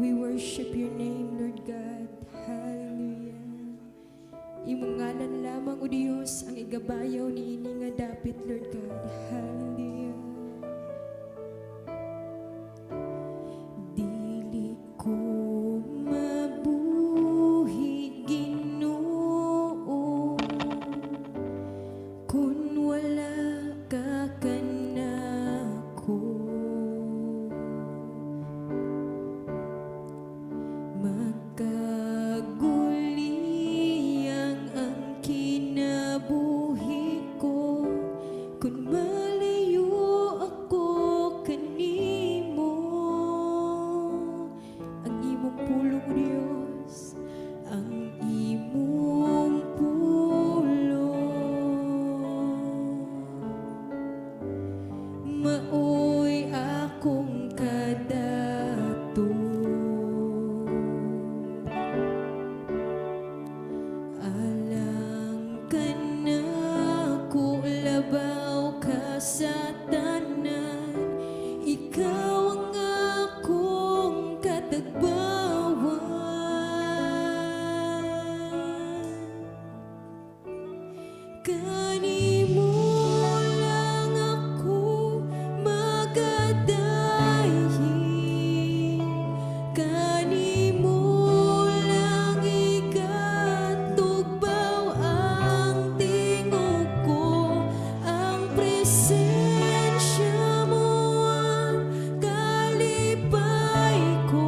We worship your name, Lord God. Hallelujah. Imong ngalan lamang, O Diyos, ang igabayaw ni ini nga dapit, Lord God. Hallelujah. Dili ko mabuhi, Ginoo, kun wala ka kanako. Magkaguliyang ang kinabuhi ko kung malayo ako kanimo. Ang imong pulong, Diyos, ang imong pulong maoy akong kadato. Alang ka na ko, labaw ka sa tanan, ikaw ang akong katagbawan. Kanimo lang ako magadayi, kanimo lang igatugbaw ang tingog ko, ang presensya mo ang kalipay ko.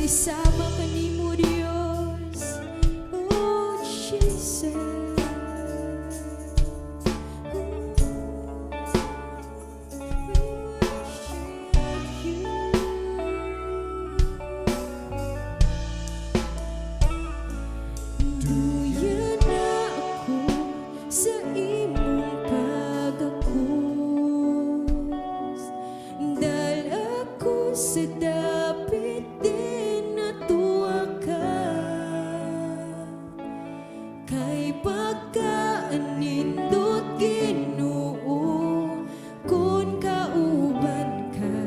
Misama ka nimo Dios, oh Jesus. Duyan na ako sa imong pag-akus, dahil ako sa dapit din natuwa ka. Kay pagkaanindot Ginoo, kung kauban ka,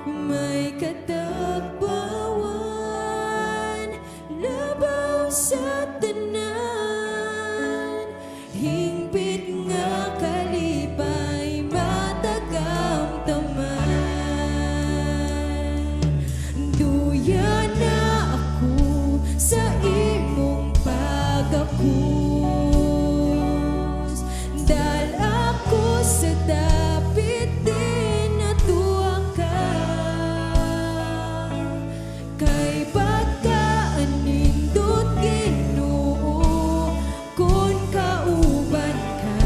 may katagbawan, labaw sa tanan, hingpit nga kalipay matagamtaman. Duya na ako sa imong pag-akus, dahil ako sa dapit din natuwa ka. Kay pagkaanindot Ginoo, kung kauban ka,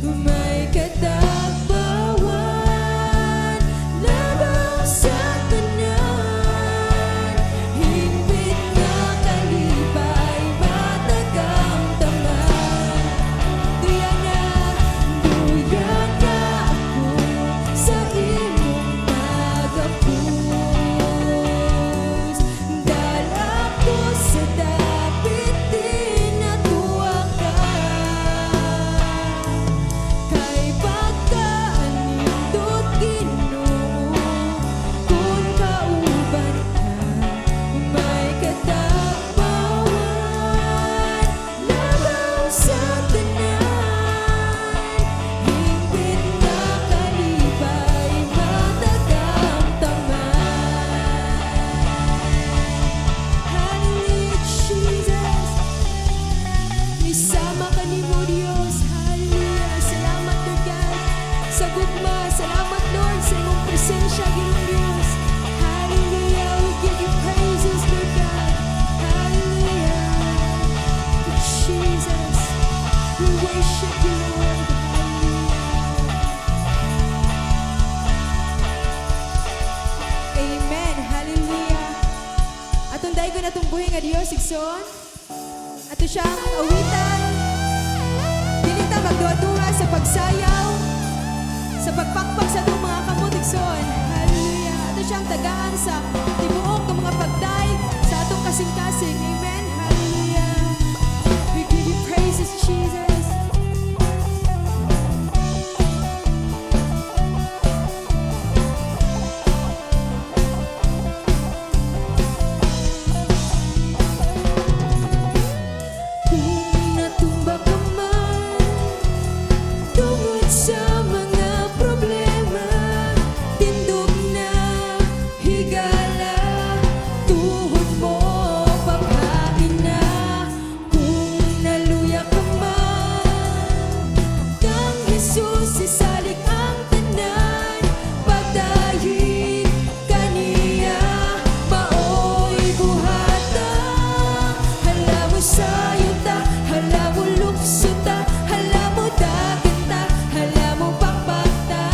may katagbawan, labaw sa tanan, hingpit nga kalipay matagamtaman. Duya na ako sa imong pag-akus, dahil ako sa dapit din natuwa ka. Kay pagkaanindot Ginoo, kung kauban ka, may katagbawan, labaw sa tanan, hingpit nga kalipay matagamtaman. Hallelujah, Jesus. Misama ka nimo Dios. Hallelujah. Salamat Lord God sa gugma. Salamat Lord sa imong presensya Ginoong Dios. Hallelujah. We give you praises Lord God. Hallelujah. Jesus. We worship you Lord. Hallelujah. Amen. Hallelujah. Atong daygon atong buhi nga Dios igsoon. Ato siyang awitan. Dili ta magduwa-duwa sa pagsayaw, sa pagpakpak sa atong mga kamot igsoon. Hallelujah. Ato siyang tagaan sa tibuok ng mga pagdaig sa atong kasing-kasing. Amen. Hallelujah. We give you praises, Jesus. Kung natumba ka man tungod sa mga problema, tindog na higala, tuhod mo pagkain na. Kung naluya ka man, kang Jesus isalik ang tanan, pagdahig kaniya, maoy buhata. Hala mo sayo ta, hala mo lukso ta, hala mo dagat ta, hala mo pakpak ta,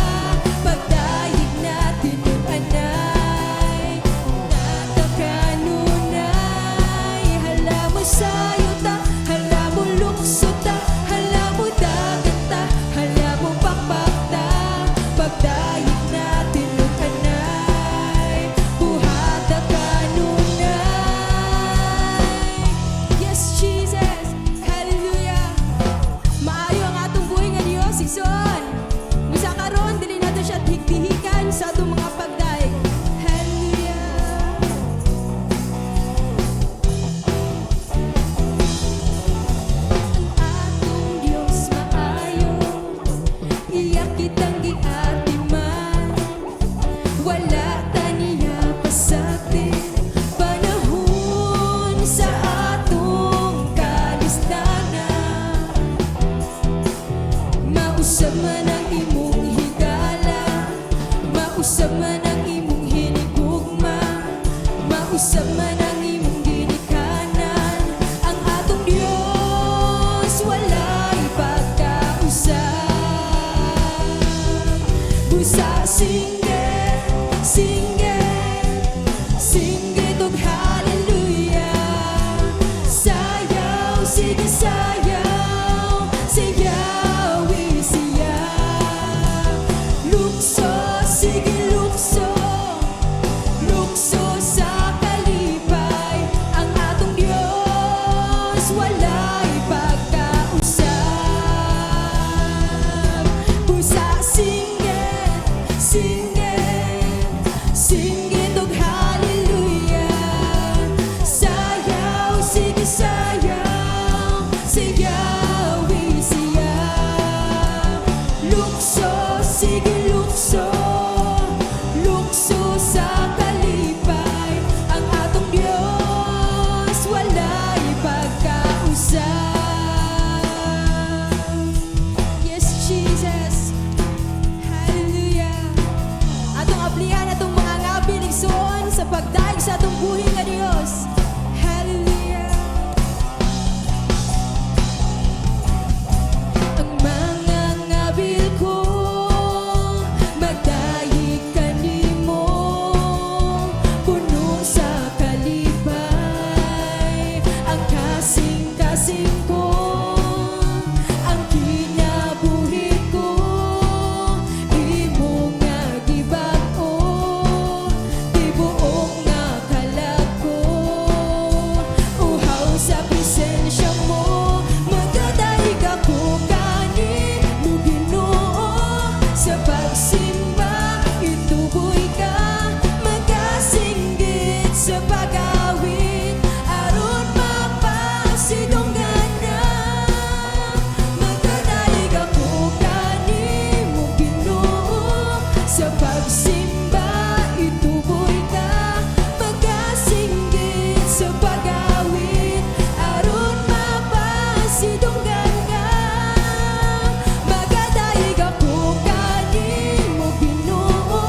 pagdahig natin yung anay, natakanunay. Hala mo sayo ta, hala mo lukso ta, hala mo dagat ta, hala mo pakpak ta, pagdahig natin yung anay, buhata kanunay. Yes, Jesus. Hallelujah. Maayo ang atong buhay nga Dios igsoon. Misa karon dili nato siya higdihikan sa atong mga pagdaig. Hallelujah. Ang atong Dios maayo, iyak kitang giatiman, wala taniya pasakit, panahon sa atong kalistanan. Mausap man ang imong higala, mausap man ang imong hinigugma, usab man ang imong ginikanan. Ang atong Dios walay pagkausap. Busa singit, singit, singit og hallelujah. Sayaw, sige sayaw, sayaw siya. Lukso, sige lukso, lukso sa kalipay. Ang atong Dios walay pagkausap. Busa singit, singit, singit og hallelujah. Sayaw, sige sayaw, sayaw siya. Lukso, sige lukso, lukso sa kalipay. Ang atong Dios walay pagkausap. Yes, Jesus. Hallelujah. Atong aplihan atong mga ngabi ligsoon sa pagdaig sa atong buhi nga Dios. Hallelujah. Ang mga ngabil ko magdahig kanimo, puno sa kalipay. Ang kasing-kasing ko, ang kinabuhi ko, imo nga gibag-o, tibuok nga kalag ko. Uhaw sa presensya mo, magdadaig ako kani mo Ginoo. Sa pagsimba, ituboy ka, magasinggit sa pag-awit, aron mapasidonggan ka. Magdadaig ako kani mo Ginoo. Sa pagsimba, ituboy ka, magasinggit sa pag-awit, aron mapasidonggan ka. Magdadaig ako kani mo Ginoo.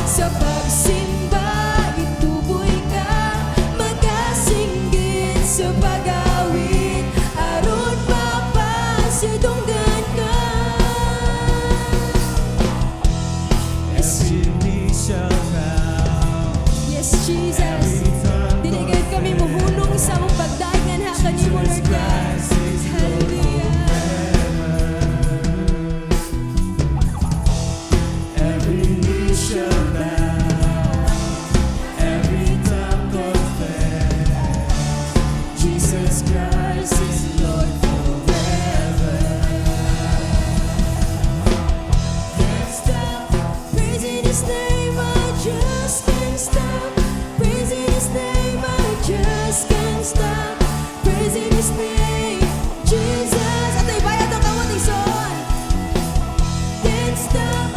Sa pagsimba, ituboy ka, magasinggit sa pag-awit, aron mapasidonggan ka. Every knee shall bow, Yes, Jesus. Dinigay kami muhunong sa mong pagdagan ha kanimo Lord God. Hallelujah. every knee shall bow, every tongue confess, Jesus Christ is Lord forever. Can't stop praising His name. I just can't stop praising His name. I just can't stop praising His name. Jesus. At ibayad ang kamot igsoon. Can't stop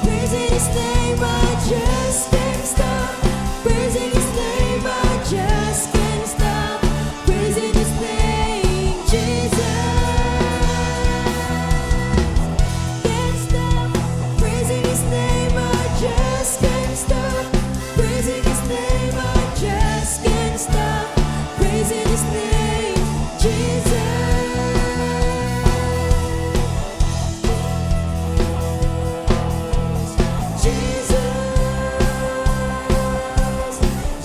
praising His name. I just can't stop praising His name. I just can't stop praising His name. Jesus. Can't stop praising His name. I just can't stop praising His name. I just can't stop praising His name. Jesus. Jesus.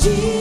Jesus.